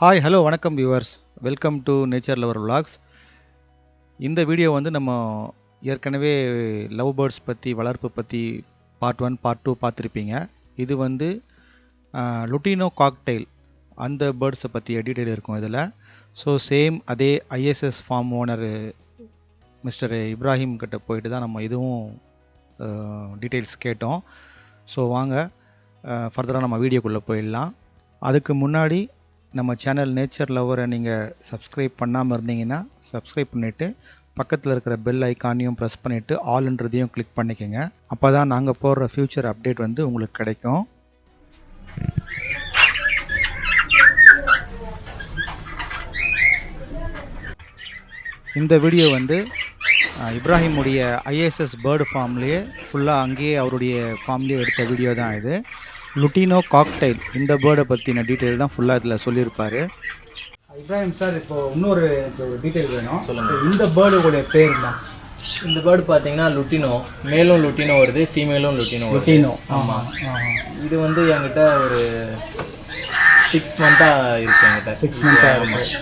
Hi hello வணக்கம் viewers, welcome to nature lower vlogs. இந்த video வந்து நம்ம ஏற்கனவே லவ் பேர்ட்ஸ் பற்றி, வளர்ப்பு பற்றி பார்ட் 1 பார்ட் 2 பார்த்துருப்பீங்க. இது வந்து லுட்டினோ காக்டெயில் அந்த பேர்ட்ஸை பற்றிய டீட்டெயில் இருக்கும் இதில். ஸோ சேம் அதே ISS farm owner mister Ibrahim கிட்ட போயிட்டு தான் நம்ம இதுவும் டீட்டெயில்ஸ் கேட்டோம். ஸோ வாங்க ஃபர்தராக நம்ம வீடியோக்குள்ளே போயிடலாம். அதுக்கு முன்னாடி நம்ம சேனல் நேச்சர் லவரை நீங்கள் சப்ஸ்கிரைப் பண்ணாமல் இருந்தீங்கன்னா சப்ஸ்கிரைப் பண்ணிவிட்டு பக்கத்தில் இருக்கிற பெல் ஐக்கானையும் ப்ரெஸ் பண்ணிவிட்டு ஆல்ன்றதையும் கிளிக் பண்ணிக்கோங்க. அப்போ தான் நாங்கள் போடுற ஃப்யூச்சர் அப்டேட் வந்து உங்களுக்கு கிடைக்கும். இந்த வீடியோ வந்து இப்ராஹிமுடைய ஐஎஸ்எஸ் பேர்டு ஃபார்ம்லேயே ஃபுல்லாக அங்கேயே அவருடைய ஃபார்ம்லேயே எடுத்த வீடியோ தான் இது. லுட்டினோ காக்டெயில் இந்த பேர்டை பற்றின டீட்டெயில் தான் ஃபுல்லாக இதில் சொல்லியிருப்பார் இப்ராஹிம் சார். இப்போ இன்னொரு டீட்டெயில் வேணும் சொல்லுங்கள். இந்த பேர்டுடைய பேர் என்ன? இந்த பேர்டு பார்த்தீங்கன்னா லுட்டினோ, மேலும் லுட்டினோ வருது, ஃபீமேலும் லுட்டினோ. ஆமாம், இது வந்து என்கிட்ட ஒரு 6 மந்த்தாக இருக்குது. என்கிட்ட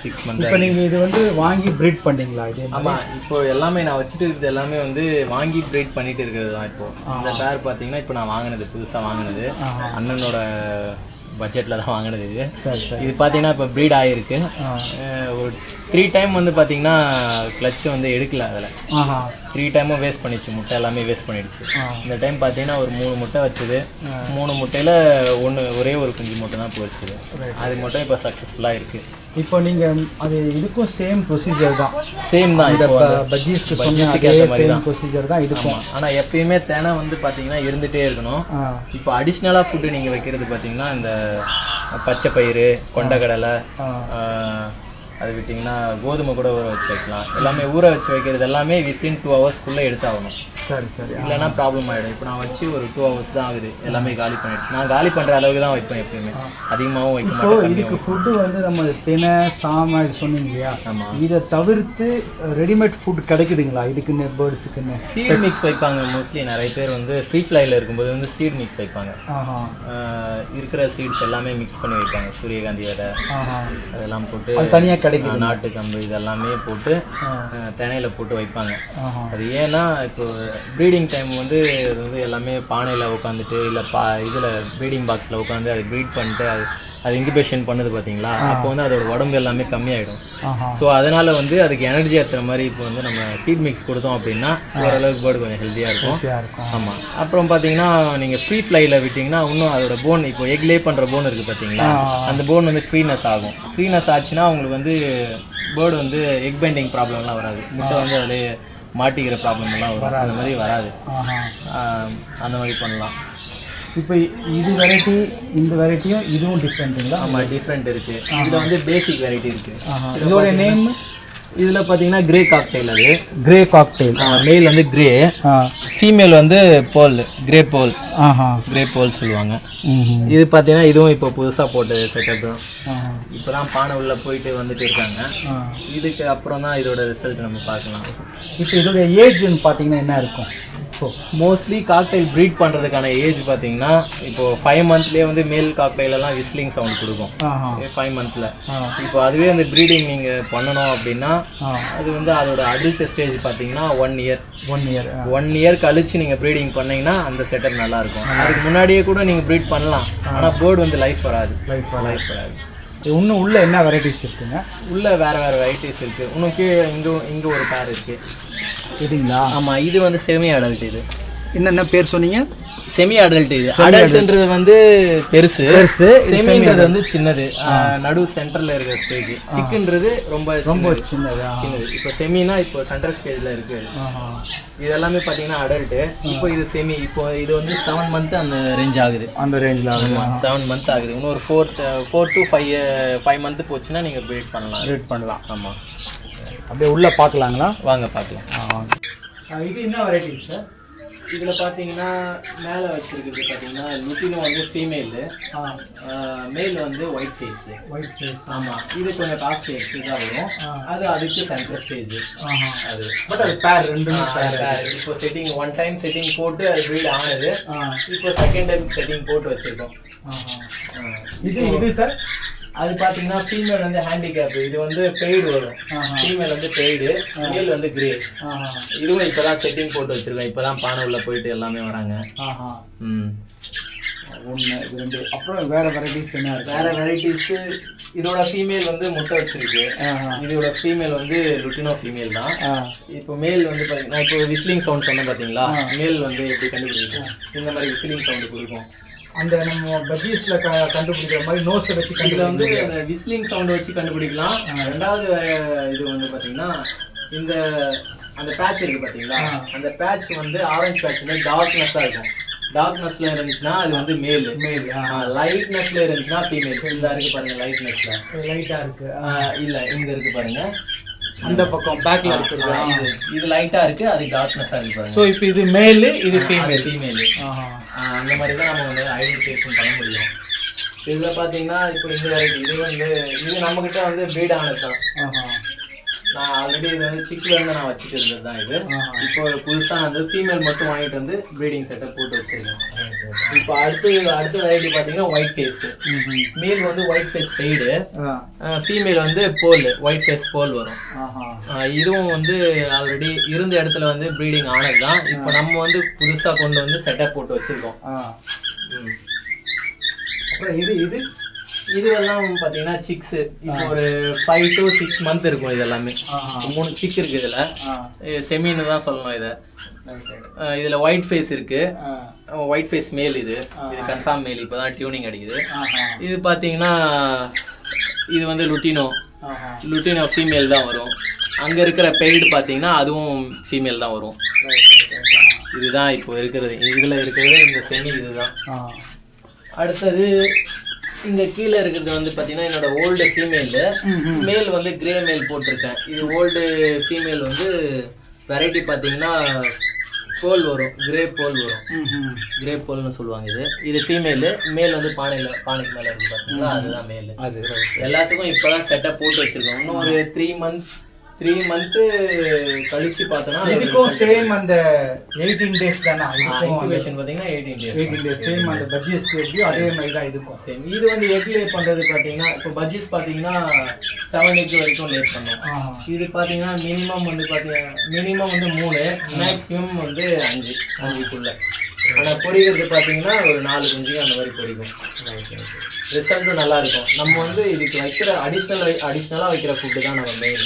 6 மந்த். இப்போ நீங்கள் இது வந்து வாங்கி ப்ரீட் பண்ணிங்களா? இது ஆமாம், இப்போ எல்லாமே நான் வச்சுட்டு இருக்கிறது எல்லாமே வந்து வாங்கி ப்ரீட் பண்ணிட்டு இருக்கிறது தான். இப்போது இந்த பேர் பார்த்தீங்கன்னா இப்போ நான் வாங்கினது, புதுசாக வாங்கினது, அண்ணனோட பட்ஜெட்டில் தான் வாங்கினது. இது இது பார்த்தீங்கன்னா இப்போ ப்ரீட் ஆகிருக்கு. ஒரு 3 டைம் வந்து பார்த்தீங்கன்னா கிளச்சு வந்து எடுக்கல. அதில் 3 டைமும் வேஸ்ட் பண்ணிச்சு, முட்டை எல்லாமே வேஸ்ட் பண்ணிடுச்சு. இந்த டைம் பார்த்தீங்கன்னா ஒரு 3 முட்டை வச்சுது. 3 முட்டையில் ஒரே ஒரு குஞ்சு மட்டும் தான் போச்சுது. அது மட்டும் இப்போ சக்ஸஸ்ஃபுல்லாக இருக்குது. இப்போ நீங்கள் அது இதுக்கும் சேம் ப்ரொசீஜர் தான்? சேம் தான். இந்த பஜ்ஜீஸ்க்கு சொன்ன மாதிரி தான் ப்ரொசீஜர் தான் இதுக்கும். ஆனால் எப்பயுமே தேனை வந்து பார்த்தீங்கன்னா இருந்துகிட்டே இருக்கணும். இப்போ அடிஷ்னலாக ஃபுட்டு நீங்கள் வைக்கிறது பார்த்தீங்கன்னா இந்த பச்சை பயிறு, கொண்டக்கடலை, அது விட்டிங்கன்னா கோதுமை கூட ஊற வச்சு வைக்கலாம். எல்லாமே ஊற வச்சு வைக்கிறது எல்லாமே வித்தின் 2 ஹவர்ஸ்க்குள்ளே எடுத்தாகணும். சரி. இல்லைன்னா ப்ராப்ளம் ஆகிடும். இப்போ நான் வச்சு ஒரு 2 ஹவர்ஸ் தான் ஆகுது, எல்லாமே காலி பண்ணிடுச்சு. நான் காலி பண்ணுற அளவுக்கு தான் வைப்பேன், எப்பயுமே அதிகமாகவும் வைக்க மாட்டேன். இதுக்கு ஃபுட்டு வந்து நம்ம தினை, சாமை சொன்னீங்க இல்லையா? ஆமாம். இதை தவிர்த்து ரெடிமேட் ஃபுட் கிடைக்குதுங்களா இதுக்குன்னு, பேர்ட்ஸுக்குன்னு? சீட் மிக்ஸ் வைப்பாங்க மோஸ்ட்லி. நிறைய பேர் வந்து ஃப்ரீ ஃப்ளைல இருக்கும்போது வந்து சீட் மிக்ஸ் வைப்பாங்க. இருக்கிற சீட்ஸ் எல்லாமே மிக்ஸ் பண்ணி வைப்பாங்க. சூரியகாந்தி விதை அதெல்லாம் போட்டு தனியாக கிடைக்கும். நாட்டு கம்பு இதெல்லாமே போட்டு தினையில் போட்டு வைப்பாங்க. அது ஏன்னா இப்போ ப்ரீடிங் டைம் வந்து அது வந்து எல்லாமே பானையில் உட்காந்துட்டு இல்லை இதில் ப்ரீடிங் பாக்ஸில் உட்காந்து அது ப்ரீட் பண்ணிட்டு அது இன்குபேஷன் பண்ணுது பார்த்தீங்களா? அப்போ வந்து அதோட உடம்பு எல்லாமே கம்மியாயிடும். ஸோ அதனால் வந்து அதுக்கு எனர்ஜி ஏற்றுற மாதிரி இப்போ வந்து நம்ம சீட் மிக்ஸ் கொடுத்தோம் அப்படின்னா ஓரளவுக்கு பேர்டு கொஞ்சம் ஹெல்த்தியாக இருக்கும். ஆமாம். அப்புறம் பார்த்தீங்கன்னா நீங்கள் ஃப்ரீ ஃப்ளைல விட்டிங்கன்னா இன்னும் அதோட போன், இப்போ எக் லே பண்ணுற போன் இருக்குது பார்த்தீங்களா? அந்த போன் வந்து ஃப்ரீனஸ் ஆகும். ஃப்ரீனஸ் ஆச்சுன்னா உங்களுக்கு வந்து பேர்டு வந்து எக் பெண்டிங் ப்ராப்ளம்லாம் வராது. முட்டை வந்து அதிலே மாட்டிக்கிற ப்ராப்ளம் எல்லாம் வரும். அந்த மாதிரி வராது. அந்த மாதிரி பண்ணலாம். இப்போ இது வெரைட்டி, இந்த வெரைட்டியும் இதுவும் டிஃப்ரெண்ட்டுங்களா? ஆமாம், டிஃப்ரெண்ட் இருக்குது. இதில் வந்து பேசிக் வெரைட்டி இருக்குது. இதோட நேம் இதில் பார்த்தீங்கன்னா கிரே காக்டெயில். அது கிரே காக்டெயில். மேல் வந்து கிரே, ஃபீமேல் வந்து போல், கிரே போல். கிரே போல் சொல்லுவாங்க. இது பார்த்தீங்கன்னா இதுவும் இப்போ புதுசாக போட்டு செட்டப் தான். இப்போ தான் பானை உள்ளே போயிட்டு வந்துட்டு இருக்காங்க. இதுக்கு அப்புறம் தான் இதோட ரிசல்ட் நம்ம பார்க்கலாம். இப்போ இதோட ஏஜ்னு பார்த்தீங்கன்னா என்ன இருக்கும்? மோஸ்ட்லி காக்டெயில் ப்ரீட் பண்ணுறதுக்கான ஏஜ் பார்த்தீங்கன்னா இப்போ 5 மந்த்லேயே வந்து மேல் காக்டெயிலெல்லாம் விஸ்லிங் சவுண்ட் கொடுக்கும். 5 மந்த்தில். இப்போ அதுவே அந்த ப்ரீடிங் நீங்கள் பண்ணணும் அப்படின்னா அது வந்து அதோட அடல்ட் ஸ்டேஜ் பார்த்தீங்கன்னா 1 இயர் கழிச்சு நீங்கள் ப்ரீடிங் பண்ணிங்கன்னா அந்த செட்டப் நல்லாயிருக்கும். அதுக்கு முன்னாடியே கூட நீங்கள் ப்ரீட் பண்ணலாம். ஆனால் பேர்டு வந்து லைஃப் வராது. இன்னும் உள்ள என்ன வெரைட்டிஸ் இருக்குங்க? உள்ள வேறு வெரைட்டிஸ் இருக்குது. இன்னும் இங்கே ஒரு பேர் இருக்குது. இதுங்களா? ஆமாம், இது வந்து செமி அடல்ட். இது என்னென்ன பேர் சொன்னீங்க? Semi adult. இது அடல்ட்ன்றது வந்து பெருசு, செமின்றது வந்து சின்னது, நடு சென்டர்ல இருக்கிற ஸ்டேஜ். சிக்குன்றது ரொம்ப சின்னது. இப்போ செமினா இப்போ சென்டர் ஸ்டேஜ்ல இருக்கு. இது எல்லாமே பார்த்தீங்கன்னா அடல்ட். இப்போ இது செமி. இப்போ இது வந்து 7 மந்த் அந்த ரேஞ்ச் ஆகுது. அந்த ரேஞ்சில் ஆகுது. 7 மந்த் ஆகுது. இன்னும் ஒரு 4 to 5 மந்த் போச்சுன்னா நீங்கள் ப்ரீட் பண்ணலாம். ஆமாம். அப்படியே உள்ளே பார்க்கலாங்களா? வாங்க பார்க்கலாம். இது என்ன வெரைட்டிஸ் சார்? இதில் பார்த்தீங்கன்னா மேலே வச்சுருக்குது பார்த்தீங்கன்னா லுட்டினோ வந்து ஃபீமேலு, மேல் வந்து ஒயிட் ஃபேஸ். ஆமாம், இது கொஞ்சம் காஸ்ட்லி எக்ஸ்ட்ரா வரும். அதுக்கு சென்டர் ஸ்டேஜ். அது பட் அது பேர் ரெண்டுமே பேர். இப்போ செட்டிங் 1 டைம் செட்டிங் போட்டு அது ப்ரீட் ஆனது. இப்போ 2nd டைம் செட்டிங் போட்டு வச்சுருக்கோம். இது சார் அது பாத்தீங்கன்னா ஃபீமேல் வந்து ஹேண்டிகேப், இது வந்து பெய்டு வரும். ஃபீமேல் வந்து பெய்டு, மேல் வந்து கிரே. இதுவும் இப்பதான் செட்டிங் போட்டு வச்சிருக்கேன். இப்பதான் பானை உள்ள போயிட்டு எல்லாமே வராங்க. ஒன்று ரெண்டு. அப்புறம் வேற வெரைட்டிஸ் என்ன இருக்கு? வேற வெரைட்டிஸ் இதோட ஃபீமேல் வந்து முட்டை வச்சிருக்கு. இதோட ஃபீமேல் வந்து லுட்டினோ ஃபீமேல் தான். இப்போ மேல் வந்து பாத்தீங்கன்னா இப்போ விசிலிங் சவுண்ட் சொன்னேன் பாத்தீங்களா, மேல் வந்து எப்படி கண்டுபிடிக்கும், இந்த மாதிரி விசிலிங் சவுண்ட் கொடுக்கும். அந்த நம்ம பஜ்ஜீஸ்ல கண்டுபிடிக்கிற மாதிரி நோஸ் வச்சு இதுல வந்து அந்த விசிலிங் சவுண்ட் வச்சு கண்டுபிடிக்கலாம். ரெண்டாவது இது வந்து பாத்தீங்கன்னா இந்த அந்த பேட்ச் இருக்கு பாத்தீங்களா, அந்த பேட்ச் வந்து ஆரஞ்சு பேட்ச் வந்து டார்க்னஸா இருக்கும். டார்க்னஸ்ல இருந்துச்சுன்னா அது வந்து மேல், லைட்னஸ்ல இருந்துச்சுன்னா ஃபீமேல். இந்த இருக்கு பாருங்க, லைட்னஸ்ல லைட்டா இருக்கு. இல்ல இங்க இருக்கு பாருங்க, அந்த பக்கம் பேக்ல இருக்கு, இது லைட்டா இருக்கு, அது டார்க்னஸா இருக்கு பாருங்க. சோ இப்போ இது மேல், இது ஃபீமேல். அந்த மாதிரி தான் நம்ம வந்து ஐடென்டிஃபிகேஷன் பண்ண முடியும். இதுல பாத்தீங்கன்னா இப்போ இந்த வெரைட்டி இது வந்து இது நம்ம கிட்ட வந்து ப்ரீட் ஆனது தான். நான் ஆல்ரெடி இது வந்து சிக்ல இருந்து நான் வச்சுட்டு இருந்தது தான் இது. இப்போ புதுசா வந்து ஃபீமேல் மட்டும் வாங்கிட்டு வந்து ப்ரீடிங் செட்டப் போட்டு வச்சிருக்கேன். இப்போ அடுத்த வெரைட்டி பாத்தீங்கன்னா ஒயிட் ஃபேஸ். மேல் வந்து ஒயிட் ஃபேஸ் பெய்டு, ஃபீமேல் வந்து போல், ஒயிட் ஃபேஸ் போல் வரும். இதுவும் வந்து ஆல்ரெடி இருந்த இடத்துல வந்து ப்ரீடிங் ஆனது தான். இப்போ நம்ம வந்து புதுசா கொண்டு வந்து செட்டப் போட்டு வச்சிருக்கோம். அப்புறம் இது இதெல்லாம் பாத்தீங்கன்னா சிக்ஸ். இப்போ ஒரு 5 to 6 month இருக்கும். இது எல்லாமே 3 சிக் இருக்கு. இதுல செமின்னு தான் சொல்லணும். இதுல ஒயிட் ஃபேஸ் இருக்கு, ஒயிட் ஃபேஸ் மேல். இது கன்ஃபார்ம் மேல், இப்போதான் டியூனிங் அடிக்குது. இது பாத்தீங்கன்னா இது வந்து லுட்டினோ ஃபீமேல் தான் வரும். அங்க இருக்கிற பெய்டு பாத்தீங்கன்னா அதுவும் ஃபீமேல் தான் வரும். இதுதான் இப்போ இருக்கிறது. இதுல இருக்கிறது இந்த செமி இதுதான். அடுத்தது இந்த கீழே இருக்கிறது வந்து பாத்தீங்கன்னா என்னோட ஓல்டு ஃபீமேல். மேல் வந்து கிரே மேல் போட்டிருக்கேன். இது ஓல்டு ஃபீமேல் வந்து வெரைட்டி பாத்தீங்கன்னா போல் வரும், கிரே போல் வரும். கிரே போல்னு சொல்லுவாங்க. இது ஃபீமேல். மேல் வந்து பானைக்கு மேல இருக்கு பாத்தீங்களா, அதுதான் மேல். எல்லாத்துக்கும் இப்பதான் செட்டப் போட்டு வச்சிருக்கோம். இன்னும் ஒரு 3 month கழிச்சு பார்த்தோம்னா இதுக்கும் சேம் அந்த 18 days தானா? இன்குபேஷன் பாத்தீங்கன்னா 18 days சேம். அந்த பஜ்ஜீஸ்க்கு எப்படியோ அதே மாதிரி தான் இதுக்கும் சேம். இது வந்து எக் லே பண்றது பாத்தீங்கன்னா இப்போ பஜ்ஜீஸ் பாத்தீங்கன்னா 7 egg வரைக்கும் லே பண்ணும். இது பாத்தீங்கன்னா மினிமம் வந்து 3, மேக்ஸிமம் வந்து 5க்குள்ள. ஆனா பொரிக்கிறது பாத்தீங்கன்னா ஒரு 4 குஞ்சுக்கு அந்த மாதிரி பொரிக்கும். ரிசல்ட்டும் நல்லா இருக்கும். நம்ம வந்து இதுக்கு வைக்கிற அடிஷ்னலா வைக்கிற ஃபுட்டு தான் நம்ம மெயின்.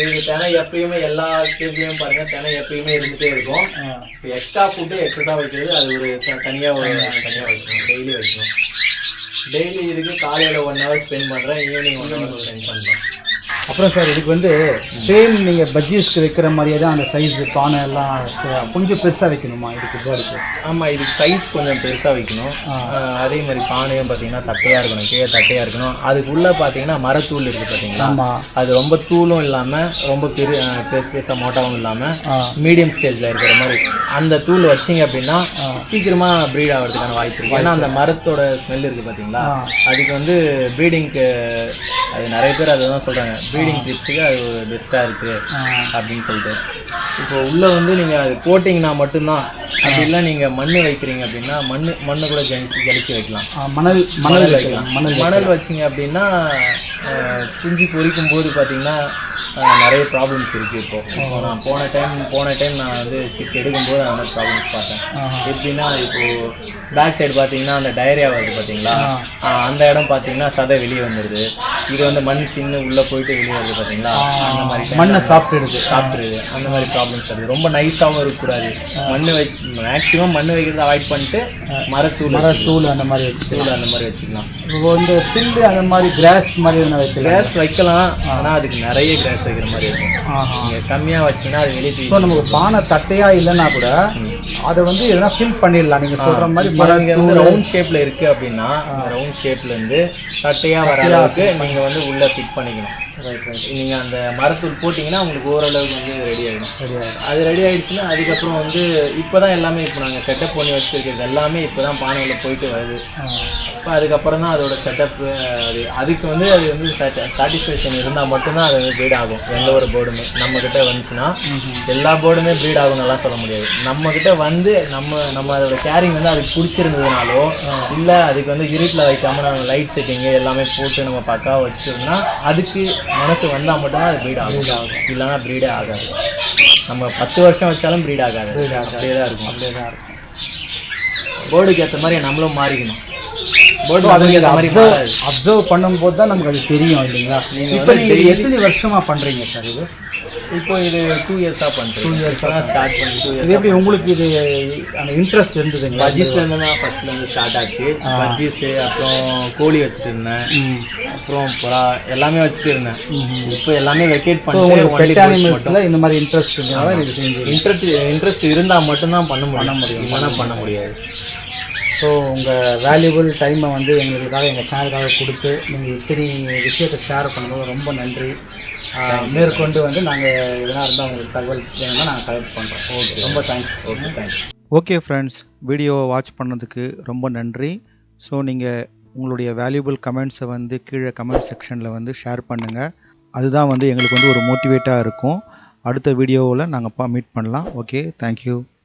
இது தினை எப்பயுமே எல்லா கேஸ்லயும் பாருங்க, தினை எப்பயுமே இருந்துட்டே இருக்கும். இப்போ எக்ஸ்ட்ரா ஃபுட்டு எக்ஸஸா வைக்கிறது அது ஒரு தனியா வைக்கணும். டெய்லி வைக்கணும். டெய்லி இதுக்கு காலையில 1 hour ஸ்பெண்ட் பண்றேன், ஈவினிங் 1 hour ஸ்பெண்ட் பண்றேன். அப்புறம் சார் இதுக்கு வந்து சேம் நீங்கள் பஜ்ஜீஸ்க்கு வைக்கிற மாதிரியே தான் அந்த சைஸ் பானை எல்லாம் கொஞ்சம் பெருசாக வைக்கணுமா இதுக்கு பேருக்கு? ஆமாம், இதுக்கு சைஸ் கொஞ்சம் பெருசாக வைக்கணும். அதே மாதிரி பானையும் பார்த்தீங்கன்னா தட்டையாக இருக்கணும், கீழே தட்டையாக இருக்கணும். அதுக்குள்ளே பார்த்தீங்கன்னா மரத்தூள் இருக்குது பார்த்தீங்களா. ஆமாம், அது ரொம்ப தூளும் இல்லாமல் ரொம்ப பெருசாக மோட்டாவும் இல்லாமல் மீடியம் ஸ்டேஜில் இருக்கிற மாதிரி அந்த தூள் வச்சிங்க அப்படின்னா சீக்கிரமாக ப்ரீட் ஆகிறதுக்கான வாய்ப்பு இருக்குது. ஏன்னா அந்த மரத்தோட ஸ்மெல் இருக்குது பார்த்தீங்களா, அதுக்கு வந்து ப்ரீடிங்க்கு அது நிறைய பேர் அதை தான் சொல்கிறாங்க, ப்ரீடிங் டிப்ஸுக்கு அது ஒரு பெஸ்ட்டாக இருக்குது அப்படின்னு சொல்லிட்டு. இப்போ உள்ளே வந்து நீங்கள் அது போட்டிங்கன்னா மட்டும்தான். அப்படி இல்லை நீங்கள் மண் வைக்கிறீங்க அப்படின்னா மண்ணை கூட ஜலிச்சு வைக்கலாம். மணல் வச்சிங்க அப்படின்னா குஞ்சு பொரிக்கும் போது பார்த்தீங்கன்னா நிறைய ப்ராப்ளம்ஸ் இருக்குது. இப்போ நான் போன டைம் நான் வந்து சிக் எடுக்கும்போது அந்த மாதிரி ப்ராப்ளம்ஸ் பார்த்தேன். எப்படின்னா இப்போது பேக் சைடு பார்த்தீங்கன்னா அந்த டயரியா வருது பார்த்தீங்களா, அந்த இடம் பார்த்தீங்கன்னா சதை வெளியே வந்துடுது. இது வந்து மண் தின்னு உள்ளே போயிட்டு வெளியே வருது பார்த்தீங்களா, அந்த மாதிரி மண்ணை சாப்பிட்டுருது. அந்த மாதிரி ப்ராப்ளம்ஸ் வருது. ரொம்ப நைஸாகவும் இருக்கக்கூடாது. மேக்ஸிமம் மண் வைக்கிறத அவாய்ட் பண்ணிட்டு மரத்தூள் அந்த மாதிரி வச்சுக்கலாம். இப்போ இந்த பில்லு அந்த மாதிரி கிராஸ் மாதிரி கிராஸ் வைக்கலாம். ஆனால் அதுக்கு நிறைய கிராஸ் வைக்கிற மாதிரி இருக்கும். நீங்கள் கம்மியாக வச்சிங்கன்னா அது வெளியே. ஸோ நமக்கு பானை தட்டையாக இல்லைன்னா கூட அதை வந்து எதனா ஃபில் பண்ணிடலாம். நீங்கள் சொல்கிற மாதிரி நீங்கள் வந்து ரவுண்ட் ஷேப்பில் இருக்குது அப்படின்னா ரவுண்ட் ஷேப்லேருந்து தட்டையாக வர அளவுக்கு நீங்கள் வந்து உள்ளே ஃபிட் பண்ணிக்கணும். நீங்கள் அந்த மரத்தூள் போட்டிங்கன்னா உங்களுக்கு ஓரளவுக்கு வந்து ரெடி ஆகிடும். அது ரெடி ஆகிடுச்சுன்னா அதுக்கப்புறம் வந்து இப்போ தான் எல்லாமே இப்போ நாங்கள் செட்டப் பண்ணி வச்சுருக்கிறது எல்லாமே இப்போ தான் பானையில் போயிட்டு வருது. இப்போ அதுக்கப்புறம் தான் அதோட செட்டப்பு அதுக்கு வந்து அது வந்து சாட்டிஸ்ஃபேக்ஷன் இருந்தால் மட்டும்தான் அது வந்து ப்ரீட் ஆகும். எந்த ஒரு போர்டுமே நம்மக்கிட்ட வந்துச்சுன்னா எல்லா போர்டுமே ப்ரீட் ஆகும்னுலாம் சொல்ல முடியாது. நம்மக்கிட்ட வந்து நம்ம அதோட கேரிங் வந்து அதுக்கு பிடிச்சிருந்ததுனாலோ இல்லை அதுக்கு வந்து இருட்டில் வைக்காமல் நம்ம லைட் செட்டிங்கு எல்லாமே போட்டு நம்ம பக்காவாக வச்சுட்டோம்னா அதுக்கு மனசு வந்தால் மட்டும்தான் அது ப்ரீட் ஆகும். இல்லைன்னா ப்ரீடே ஆகாது. நம்ம 10 வருஷம் வச்சாலும் ப்ரீட் ஆகாது. அப்படியே தான் இருக்கும். போர்டுக்கு ஏற்ற மாதிரி நம்மளும் மாறிக்கணும். போர்டு அதுக்கு ஏற்ற மாதிரி அப்சர்வ் பண்ணும்போது தான் நமக்கு அது தெரியும் இல்லைங்களா? இப்போ நீங்கள் எத்தனை வருஷமாக பண்ணுறீங்க சார் இது? இப்போ இது 2 இயர்ஸாக பண்ணுறேன். 2 இயர்ஸாக ஸ்டார்ட் பண்ணி 2 இயர்ஸ். இது எப்படி உங்களுக்கு இது அந்த இன்ட்ரெஸ்ட் இருந்ததுங்க? பஜ்ஜீஸ்லேருந்து தான் ஃபர்ஸ்ட்லேருந்து ஸ்டார்ட் ஆச்சு. பஜ்ஜீஸு, அப்புறம் கோழி வச்சுட்டு இருந்தேன், அப்புறம் புறா எல்லாமே வச்சுட்டு இருந்தேன். இப்போ எல்லாமே வெக்கேட் பண்ணிட்டு இந்த மாதிரி இன்ட்ரெஸ்ட் இன்ட்ரெஸ்ட் இருந்தால் மட்டும்தான் பண்ண முடியும். இல்லைன்னா பண்ண முடியாது. ஸோ உங்கள் வேல்யூபிள் டைமை வந்து எங்களுக்காக எங்கள் சேனலுக்காக கொடுத்து நீங்கள் சரி விஷயத்தை ஷேர் பண்ணும்போது ரொம்ப நன்றி. மேற்கொண்டு வந்து நாங்கள் எதனா இருந்தால் உங்களுக்கு தகவல் வேணும்னா நாங்கள் கலெக்ட் பண்ணுறோம். ஓகே, ரொம்ப thanks. Okay, thanks. Okay friends, வீடியோவை வாட்ச் பண்ணதுக்கு ரொம்ப நன்றி. ஸோ நீங்கள் உங்களுடைய வேல்யூபிள் கமெண்ட்ஸை வந்து கீழே கமெண்ட் செக்ஷனில் வந்து ஷேர் பண்ணுங்கள். அதுதான் வந்து எங்களுக்கு வந்து ஒரு மோட்டிவேட்டாக இருக்கும். அடுத்த வீடியோவில் நாங்கள் மீட் பண்ணலாம். Okay, thank you.